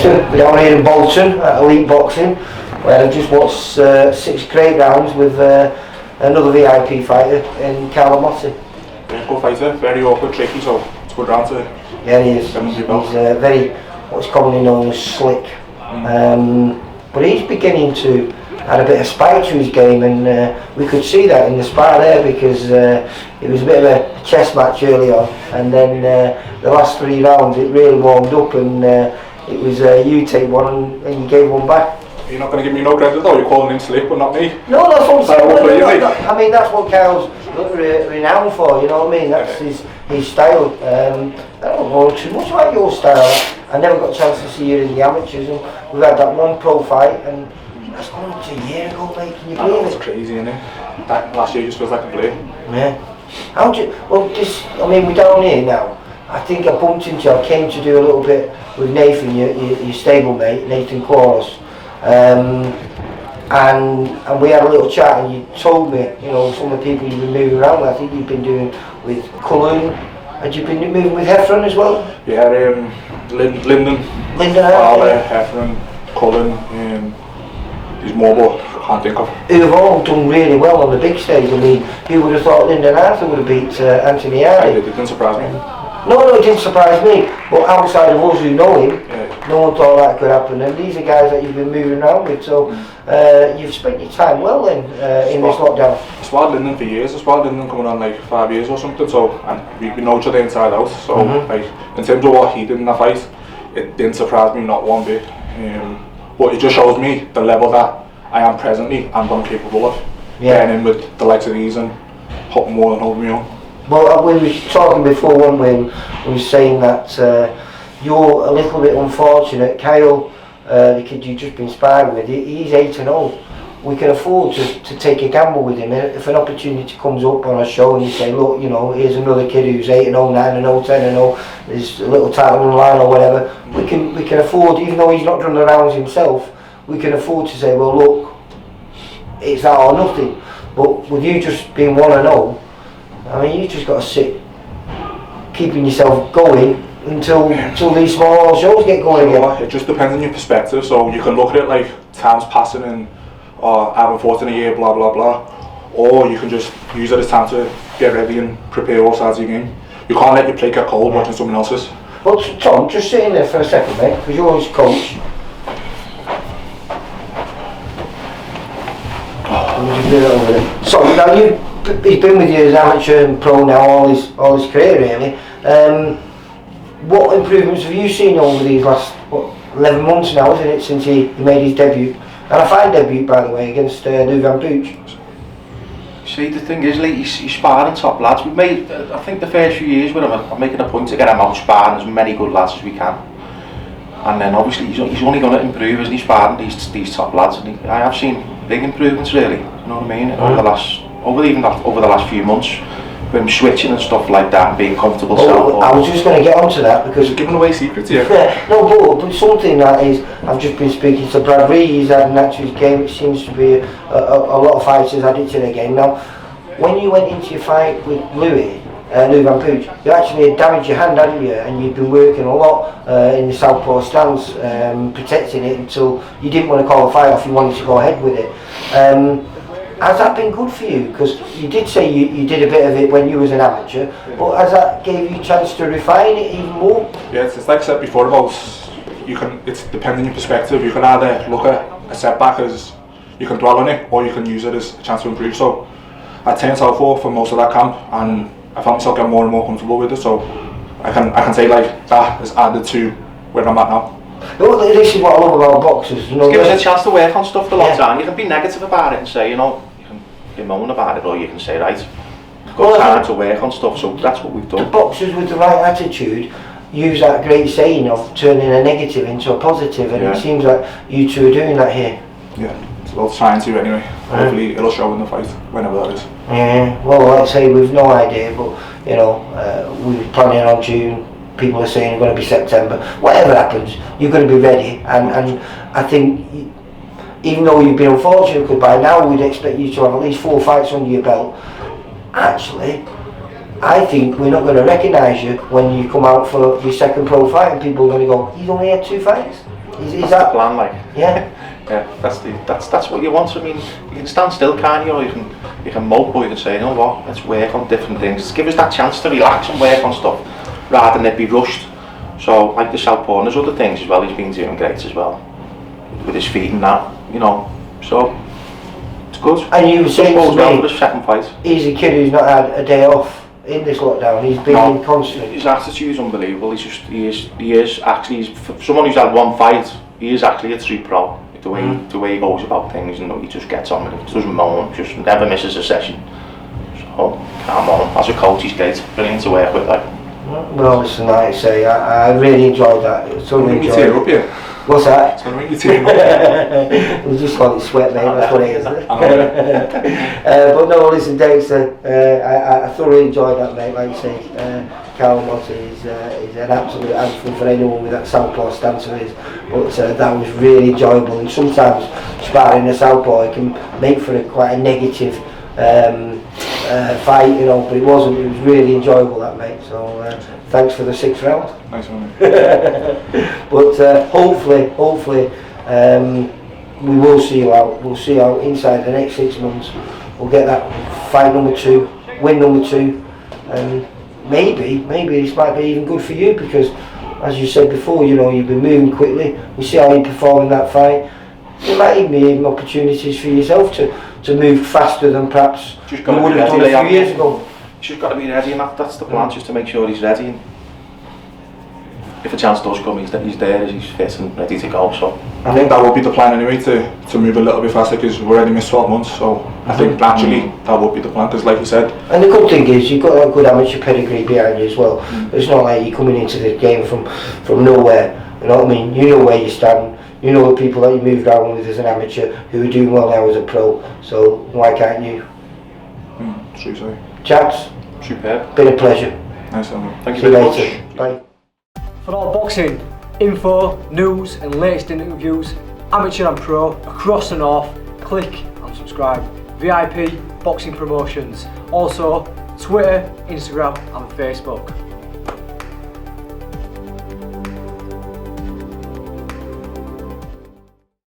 Dexter, we're down here in Bolton at Elite Boxing, where I just watched 6 great rounds with another VIP fighter in Kyle Lomotey. Yeah, good fighter, very awkward, tricky, so it's a good round to. Yeah, he is. He's very, what's commonly known as slick. But he's beginning to add a bit of spike to his game, and we could see that in the spar there, because it was a bit of a chess match early on, and then the last 3 rounds it really warmed up, and it was you take one and you gave one back. You're not going to give me no credit though, you're calling him slick but not me. No, that's what I'm saying. I mean, that's what Kyle's renowned for, you know what I mean? That's his style. I don't know too much about your style. I never got a chance to see you in the amateurs, and we've had that one pro fight, and that's gone up to a year ago, mate. Can you believe it? It's crazy, isn't it? That last year just feels like a blur. Yeah. How do you, well, this, I mean, we're down here now. I think I bumped into you, I came to do a little bit with Nathan, your stablemate, Nathan Quarles. And we had a little chat, and you told me, you know, some of the people you've been moving around with. I think you've been doing with Cullen. Had you been moving with Heffron as well? Yeah, Lyndon, Heffron, Cullen, there's more, but I can't think of. Who have all done really well on the big stage. I mean, who would have thought Lyndon Arthur would have beat Anthony Hardy? It didn't surprise me. No, it didn't surprise me, but outside of us who know him, no one thought that could happen, and these are guys that you've been moving around with, so you've spent your time well then in this lockdown. I sparred Lyndon for years. I sparred Lyndon coming on like 5 years or something, so, and we know each other inside out, so like, in terms of what he did in that fight, it didn't surprise me not one bit, but it just shows me the level that I am presently and what I'm capable of getting in with the likes of these and hot more than holding me on. Well, we were talking before, one when we were saying that you're a little bit unfortunate. Kyle, the kid you've just been sparring with, he's 8-0. We can afford to take a gamble with him. If an opportunity comes up on a show and you say, look, you know, here's another kid who's 8-0, 9-0, 10-0, there's a little title on the line or whatever, we can afford, even though he's not done the rounds himself, we can afford to say, well, look, it's that or nothing. But with you just being 1-0, I mean, you just got to sit, keeping yourself going until these small shows get going again. It just depends on your perspective. So you can look at it like time's passing and I haven't fought in a year, blah blah blah, or you can just use it as time to get ready and prepare all sides of your game. You can't let your plate get cold watching someone else's. Well, Tom, just sit in there for a second, mate, because you're his coach. So now he's been with you as amateur and pro now all his career really. What improvements have you seen over these last 11 months now, isn't it, since he made his debut? And a fine debut, by the way, against Nuvan Pooch. See, the thing is, like, he's sparring top lads. We've made, I think the first few years with him, I'm making a point to get him out sparring as many good lads as we can. And then obviously he's only going to improve as he's sparring these top lads. And I have seen big improvements really, you know what I mean, over the last few months, with him switching and stuff like that and being comfortable. I was just going to get onto that because giving away secrets here. No, but something that is, I've just been speaking to Brad Reed, he's adding that to his game. It seems to be a lot of fighters added to their game. Now, when you went into your fight with Louis, Nuvan Pooch, you actually had damaged your hand, hadn't you? And you've been working a lot in the southpaw stance, protecting it until you didn't want to call a fight off, you wanted to go ahead with it. Has that been good for you? Because you did say you did a bit of it when you was an amateur, but has that gave you a chance to refine it even more? Yeah, it's like I said before about, it's depending on your perspective. You can either look at a setback as, you can dwell on it, or you can use it as a chance to improve. So I turned southpaw for most of that camp, and I found myself getting more and more comfortable with it. So I can say like that has added to where I'm at now. Well, this is what I love about boxers. You know, give us a chance to work on stuff the long time. You can be negative about it and say, you know, you can be moaning about it, or you can say, right, I've got time to work on stuff. So that's what we've done. The boxers with the right attitude use that great saying of turning a negative into a positive, and it seems like you two are doing that here. Yeah, well, trying to anyway. Hopefully it'll show in the fight, whenever that is. Yeah, well, like I say, we've no idea, but you know, we're planning on June. People are saying it's going to be September. Whatever happens, you're going to be ready. And I think, even though you've been unfortunate, because by now we'd expect you to have at least 4 fights under your belt. Actually, I think we're not going to recognise you when you come out for your second pro fight, and people are going to go, he's only had 2 fights. Is that's that the plan, like? Yeah. Yeah, that's what you want. I mean, you can stand still, can't you? Or you can mope, or you can say, you know what, let's work on different things. Just give us that chance to relax and work on stuff, rather than it be rushed. So, like the Southpaw, and there's other things as well. He's been doing great as well, with his feet and that, you know. So it's good. And you were saying to well me, for the second fight. He's a kid who's not had a day off in this lockdown. He's been in constantly. His attitude's unbelievable. He is actually, for someone who's had one fight, he is actually a true pro. The way he goes about things, and he just gets on with it. He doesn't moan, just never misses a session. So calm on. As a coach, he's great, brilliant to work with. Like. Well, listen, like I say, I really enjoyed that. Totally enjoyed it. Up, yeah. What's that? It's going to make you tear up. We just call it sweat, mate. That's what it is. But no, listen, Dexter, I thoroughly enjoyed that, mate. Like you say, Kyle Lomotey is an absolute anthem for anyone with that southpaw stance of his. But that was really enjoyable. And sometimes sparring a southpaw, it can make for quite a negative fight, you know. But it wasn't. It was really enjoyable, that, mate. So thanks for the 6th round. Nice one. But hopefully, we will see you out. We'll see you out inside the next 6 months. We'll get that fight number 2, win number 2, and maybe this might be even good for you, because, as you said before, you know, you've been moving quickly. We see how you perform in that fight. There might even be opportunities for yourself to move faster than perhaps you would have done a few years ago. He's just got to be ready, and that's the plan, just to make sure he's ready. And if a chance does come, he's there, he's fit and ready to go. So I think that would be the plan anyway, to move a little bit faster, because we've already missed 12 months. So I think naturally that would be the plan, because like you said. And the good thing is you've got a good amateur pedigree behind you as well. It's not like you're coming into the game from nowhere. You know what I mean? You know where you stand. You know the people that you moved around with as an amateur who are doing well now as a pro. So why can't you? True, sorry. Chaps, superb. been a pleasure. Nice one. Thank you See you very later. much. Bye. For all boxing info, news and latest interviews, amateur and pro, across the north, click and subscribe. VIP Boxing Promotions. Also Twitter, Instagram and Facebook.